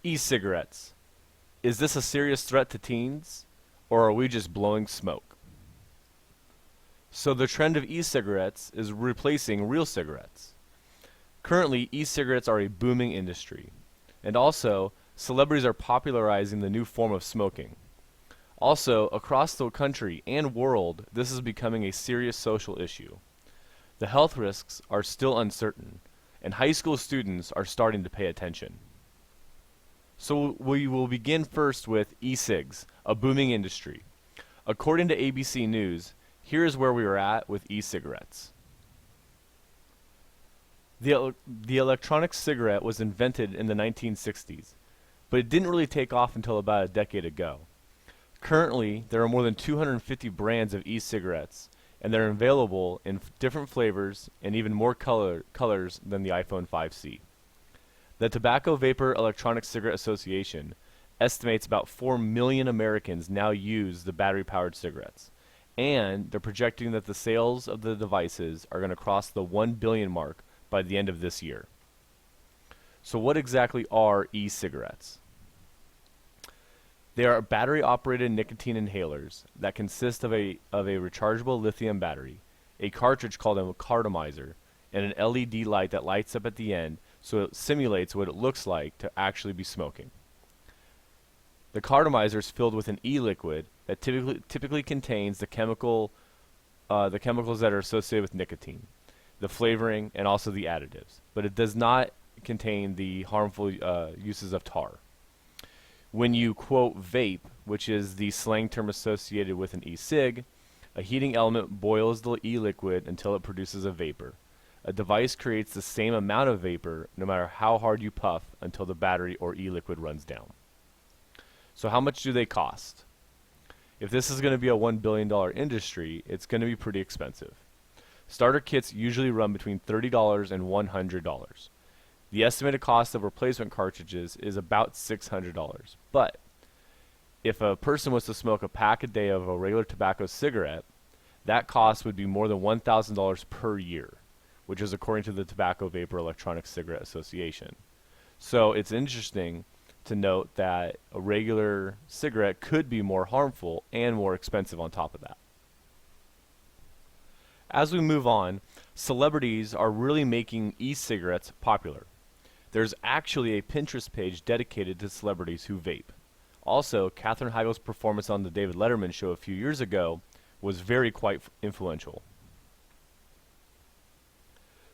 E-cigarettes. Is this a serious threat to teens, or are we just blowing smoke? So the trend of e-cigarettes is replacing real cigarettes. Currently, e-cigarettes are a booming industry. And also, celebrities are popularizing the new form of smoking. Also, across the country and world, this is becoming a serious social issue. The health risks are still uncertain, and high school students are starting to pay attention. So we will begin first with e-cigs, a booming industry. According to ABC News, here is where we are at with e-cigarettes. The electronic cigarette was invented in the 1960s, but it didn't really take off until about a decade ago. Currently, there are more than 250 brands of e-cigarettes, and they're available in different flavors and even more colors than the iPhone 5C. The Tobacco Vapor Electronic Cigarette Association estimates about 4 million Americans now use the battery-powered cigarettes, and they're projecting that the sales of the devices are going to cross the 1 billion mark by the end of this year. So what exactly are e-cigarettes? They are battery-operated nicotine inhalers that consist of a rechargeable lithium battery, a cartridge called a cartomizer, and an LED light that lights up at the end so it simulates what it looks like to actually be smoking. The cartomizer is filled with an e-liquid that typically contains the chemicals that are associated with nicotine, the flavoring, and also the additives, but it does not contain the harmful uses of tar. When you quote vape, which is the slang term associated with an e-cig, a heating element boils the e-liquid until it produces a vapor. A device creates the same amount of vapor no matter how hard you puff until the battery or e-liquid runs down. So how much do they cost? If this is going to be a $1 billion industry, it's going to be pretty expensive. Starter kits usually run between $30 and $100. The estimated cost of replacement cartridges is about $600. But if a person was to smoke a pack a day of a regular tobacco cigarette, that cost would be more than $1,000 per year, which is according to the Tobacco Vapor Electronic Cigarette Association. So it's interesting to note that a regular cigarette could be more harmful and more expensive on top of that. As we move on, celebrities are really making e-cigarettes popular. There's actually a Pinterest page dedicated to celebrities who vape. Also, Katherine Heigl's performance on the David Letterman show a few years ago was quite influential.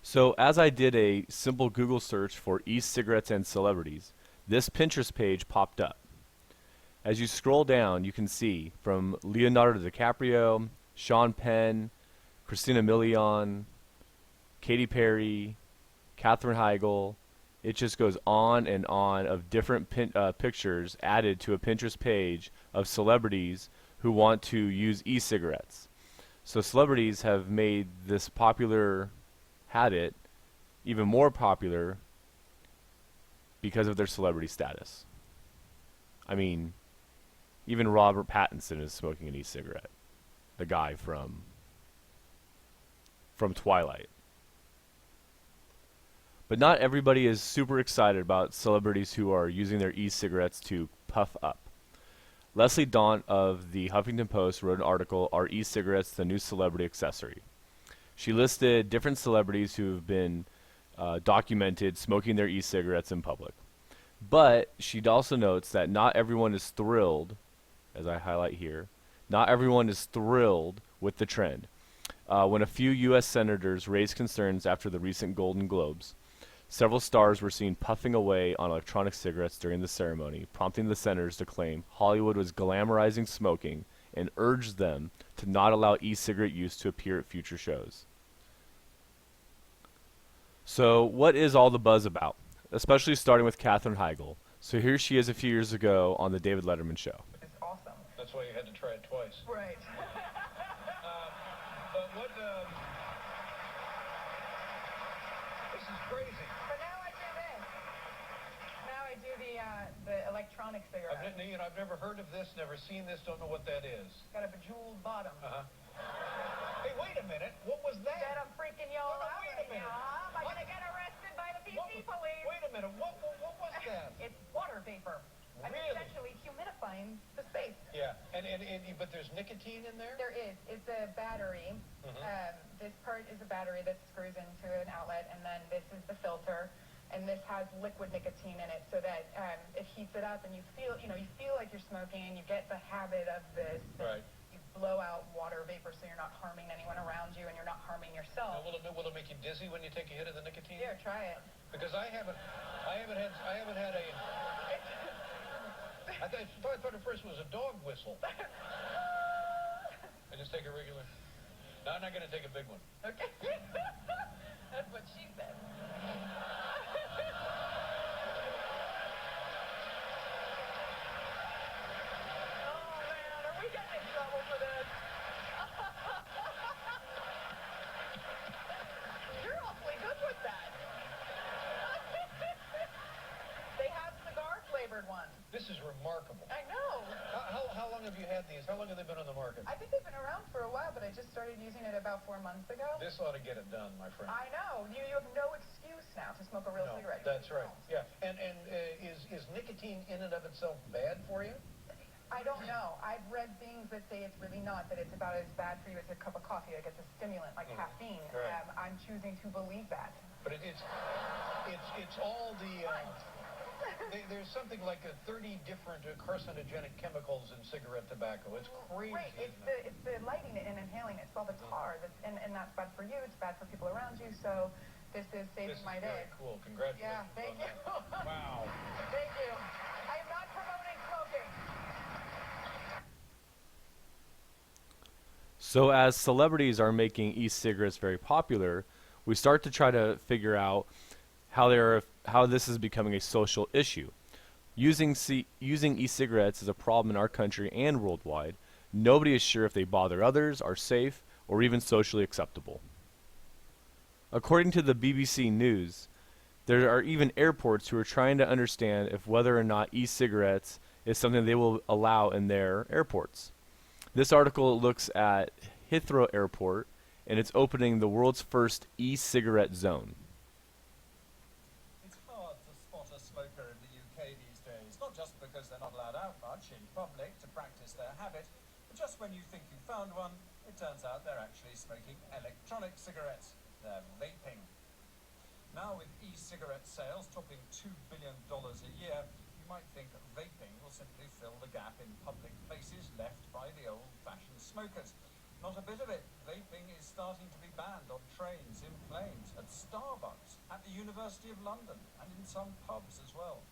So as I did a simple Google search for e-cigarettes and celebrities, this Pinterest page popped up. As you scroll down, you can see from Leonardo DiCaprio, Sean Penn, Christina Milian, Katy Perry, Katherine Heigl. It just goes on and on of different pictures added to a Pinterest page of celebrities who want to use e-cigarettes. So celebrities have made this popular habit even more popular because of their celebrity status. I mean, even Robert Pattinson is smoking an e-cigarette. The guy from Twilight. But not everybody is super excited about celebrities who are using their e-cigarettes to puff up. Leslie Daunt of the Huffington Post wrote an article, "Are E-Cigarettes the New Celebrity Accessory?" She listed different celebrities who have been documented smoking their e-cigarettes in public. But she also notes that not everyone is thrilled, as I highlight here, not everyone is thrilled with the trend. When a few U.S. senators raised concerns after the recent Golden Globes, several stars were seen puffing away on electronic cigarettes during the ceremony, prompting the senators to claim Hollywood was glamorizing smoking and urged them to not allow e-cigarette use to appear at future shows. So what is all the buzz about? Especially starting with Katherine Heigl. So here she is a few years ago on the David Letterman show. It's awesome. That's why you had to try it twice. Right. But what, this is crazy. But now I do this. Now I do the electronic cigarette. I've never heard of this, never seen this, don't know what that is. Got a bejeweled bottom. Hey, wait a minute. What was that? That I'm freaking y'all No, out wait a right minute. now. Am I What? gonna get arrested by the PC police? Wait a minute. What was that? It's water vapor. I mean, Really? essentially humidifying the space. Yeah, but there's nicotine in there? There is. It's a battery. This part is a battery that screws into an outlet, and then this is the filter, and this has liquid nicotine in it, so that it heats it up, and you feel like you're smoking, and you get the habit of this. Right. You blow out water vapor, so you're not harming anyone around you, and you're not harming Now, yourself. will it make you dizzy when you take a hit of the nicotine? Here, try it. Because I haven't had a. I thought at first it was a dog whistle. I just take a regular. No, I'm not going to take a big one. Okay. That's what she said. Oh, man, are we getting in trouble for this? You're awfully good with that. They have cigar-flavored ones. This is remarkable. I know. How long have you had these? How long have they been on the market? I think they've been around for a while, but I just started using it about 4 months ago. This ought to get it done, my friend. I know. You have no excuse now to smoke a real No, cigarette. that's You right. don't. Yeah, and is nicotine in and of itself bad for you? I don't know. I've read things that say it's really not, that it's about as bad for you as a cup of coffee, like it's a stimulant, like caffeine. Right. I'm choosing to believe that. But it's all the. There's something like 30 different carcinogenic chemicals in cigarette tobacco. It's crazy. Right. It's the lighting it and inhaling it. It's all the tar, and that's bad for you. It's bad for people around you. So this is saving This is my day. very cool. Congratulations. Yeah. Thank you. Wow. Thank you. I am not promoting smoking. So as celebrities are making e-cigarettes very popular, we start to try to figure out how this is becoming a social issue. Using e-cigarettes is a problem in our country and worldwide. Nobody is sure if they bother others, are safe, or even socially acceptable. According to the BBC News, there are even airports who are trying to understand if whether or not e-cigarettes is something they will allow in their airports. This article looks at Heathrow Airport, and it's opening the world's first e-cigarette zone. It's hard to spot a smoker in the UK these days, not just because they're not allowed out much in public to practice their habit, but just when you think you found one, it turns out they're actually smoking electronic cigarettes. They're vaping. Now with e-cigarette sales topping $2 billion a year, you might think vaping will simply fill the gap in public places left by the old-fashioned smokers. Not a bit of it. Vaping is starting to be banned on trains, in planes, at Starbucks, at the University of London, and in some pubs as well.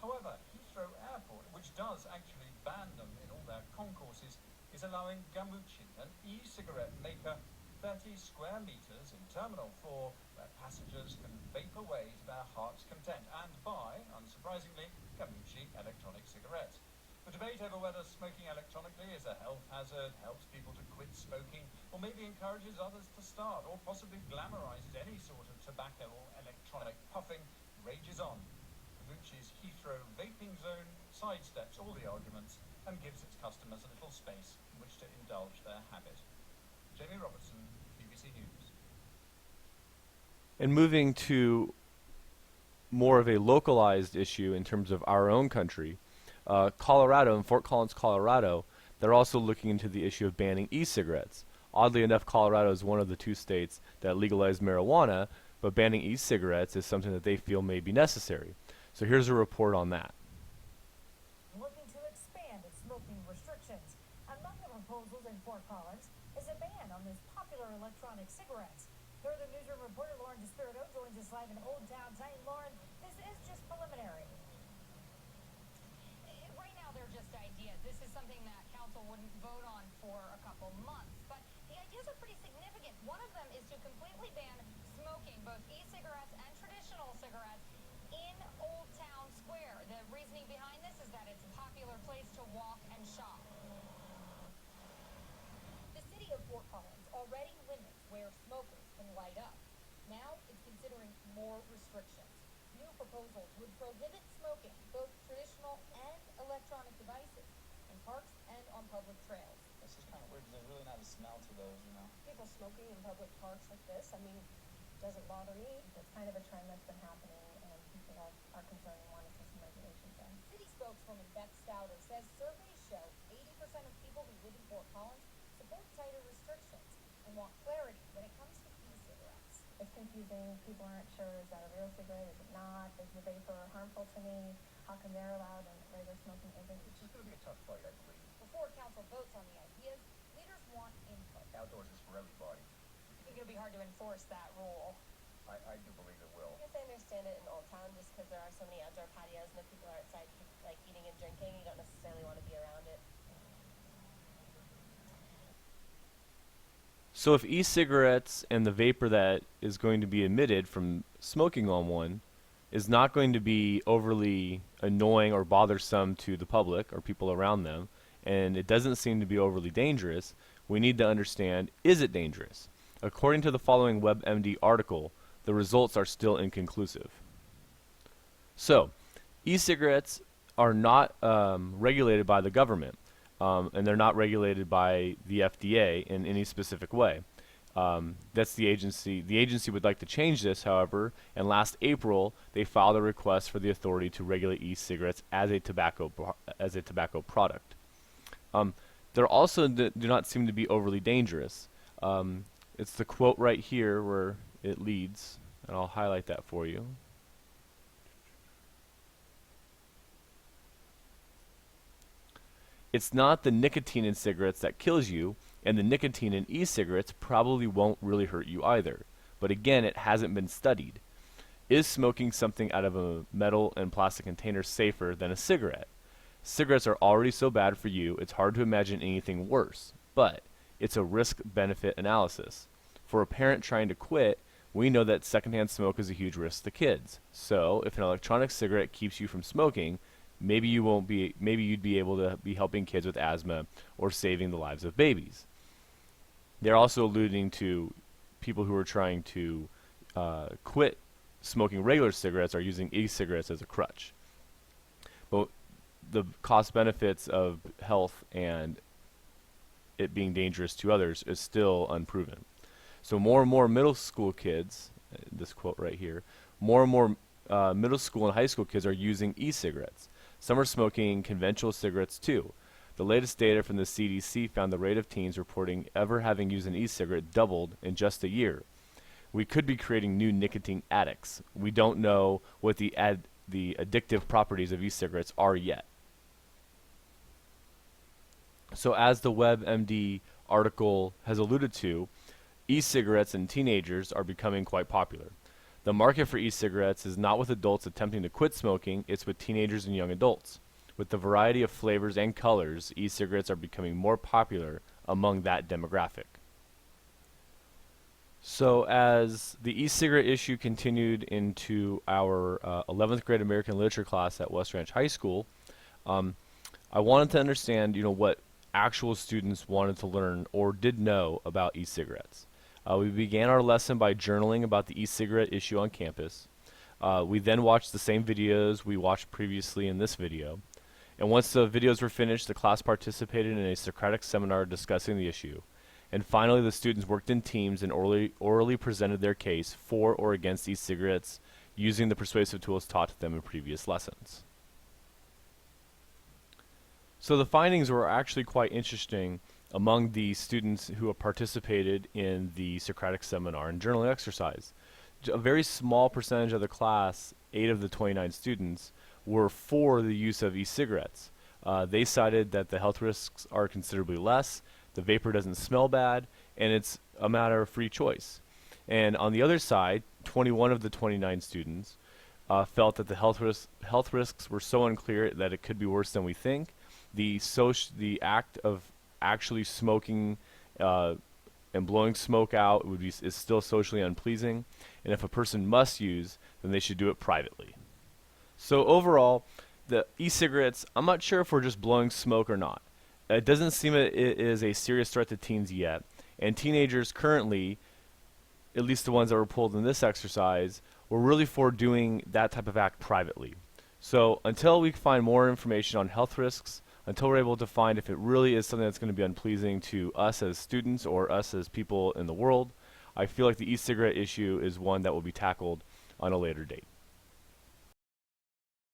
However, Heathrow Airport, which does actually ban them in all their concourses, is allowing Gamucci, an e-cigarette maker, 30 square meters in Terminal 4, where passengers can vape away to their heart's content and buy, unsurprisingly, Gamucci electronic cigarettes. The debate over whether smoking electronically is a health hazard, helps people to quit smoking, or maybe encourages others to start, or possibly glamorizes any sort of tobacco or electronic puffing, rages on. Gamucci's Heathrow vaping zone sidesteps all the arguments and gives its customers a little space in which to indulge their habit. Jamie Robertson, BBC News. And moving to more of a localized issue in terms of our own country, Colorado, in Fort Collins, Colorado, they're also looking into the issue of banning e-cigarettes. Oddly enough, Colorado is one of the 2 states that legalized marijuana, but banning e-cigarettes is something that they feel may be necessary. So here's a report on that. Looking to expand its smoking restrictions. Among the proposals in Fort Collins is a ban on those popular electronic cigarettes. Northern Newsroom reporter Lauren Despirito joins us live in Old Town Titan. Lauren, this is just preliminary. Right now, they're just ideas. This is something that council wouldn't vote on for a couple months, but the ideas are pretty significant. One of them is to completely ban smoking, both e-cigarettes and traditional cigarettes, in Old Town Square. The reasoning behind this is that it's a popular place to walk and shop. The city of Fort Collins already limits where smokers can light up. Now it's considering more restrictions. New proposals would prohibit smoking, both traditional and electronic devices, in parks and on public trails. This is kind of weird because there's really not a smell to those, you know. People smoking in public parks like this, I mean, doesn't bother me. It's kind of a trend that's been happening, and people are concerned and want to see some regulations done. City Surveys show 80% of people who live in Fort Collins support tighter restrictions and want clarity when it comes to e-cigarettes. It's confusing. People aren't sure, is that a real cigarette? Is it not? Is the vapor harmful to me? How come they're allowed and regular smoking isn't? This is going to be a tough fight, I believe. Before council votes on the ideas, leaders want input. Outdoors is for everybody. I think it'll be hard to enforce that rule. I do believe it will. I guess I understand it in Old Town just because there are so many outdoor patios and if people are outside like eating and drinking, you don't necessarily want to be around it. So if e-cigarettes and the vapor that is going to be emitted from smoking on one is not going to be overly annoying or bothersome to the public or people around them, and it doesn't seem to be overly dangerous, we need to understand, is it dangerous? According to the following WebMD article, the results are still inconclusive. So, e-cigarettes are not regulated by the government, and they're not regulated by the FDA in any specific way. That's the agency. The agency would like to change this, however, and last April they filed a request for the authority to regulate e-cigarettes as a tobacco product. They also do not seem to be overly dangerous. It's the quote right here where it leads, and I'll highlight that for you. It's not the nicotine in cigarettes that kills you, and the nicotine in e-cigarettes probably won't really hurt you either. But again, it hasn't been studied. Is smoking something out of a metal and plastic container safer than a cigarette? Cigarettes are already so bad for you, it's hard to imagine anything worse. But it's a risk-benefit analysis. For a parent trying to quit, we know that secondhand smoke is a huge risk to kids. So, if an electronic cigarette keeps you from smoking, maybe you'd be able to be helping kids with asthma or saving the lives of babies. They're also alluding to people who are trying to quit smoking regular cigarettes are using e-cigarettes as a crutch. But the cost benefits of health and it being dangerous to others is still unproven. So more and more middle school kids, this quote right here, more and more middle school and high school kids are using e-cigarettes. Some are smoking conventional cigarettes too. The latest data from the CDC found the rate of teens reporting ever having used an e-cigarette doubled in just a year. We could be creating new nicotine addicts. We don't know what the addictive properties of e-cigarettes are yet. So as the WebMD article has alluded to, e-cigarettes in teenagers are becoming quite popular. The market for e-cigarettes is not with adults attempting to quit smoking, it's with teenagers and young adults. With the variety of flavors and colors, e-cigarettes are becoming more popular among that demographic. So as the e-cigarette issue continued into our 11th grade American Literature class at West Ranch High School, I wanted to understand, what actual students wanted to learn or did know about e-cigarettes. We began our lesson by journaling about the e-cigarette issue on campus. We then watched the same videos we watched previously in this video. And once the videos were finished, the class participated in a Socratic seminar discussing the issue. And finally, the students worked in teams and orally presented their case for or against e-cigarettes using the persuasive tools taught to them in previous lessons. So the findings were actually quite interesting among the students who have participated in the Socratic seminar and journaling exercise. A very small percentage of the class, 8 of the 29 students, were for the use of e-cigarettes. They cited that the health risks are considerably less, the vapor doesn't smell bad, and it's a matter of free choice. And on the other side, 21 of the 29 students felt that the health risks were so unclear that it could be worse than we think. The act of actually smoking and blowing smoke out is still socially unpleasing, and if a person must use, then they should do it privately. So overall, the e-cigarettes, I'm not sure if we're just blowing smoke or not. It doesn't seem it is a serious threat to teens yet, and teenagers currently, at least the ones that were pulled in this exercise, were really for doing that type of act privately. So until we find more information on health risks, until we're able to find if it really is something that's going to be unpleasing to us as students or us as people in the world, I feel like the e-cigarette issue is one that will be tackled on a later date.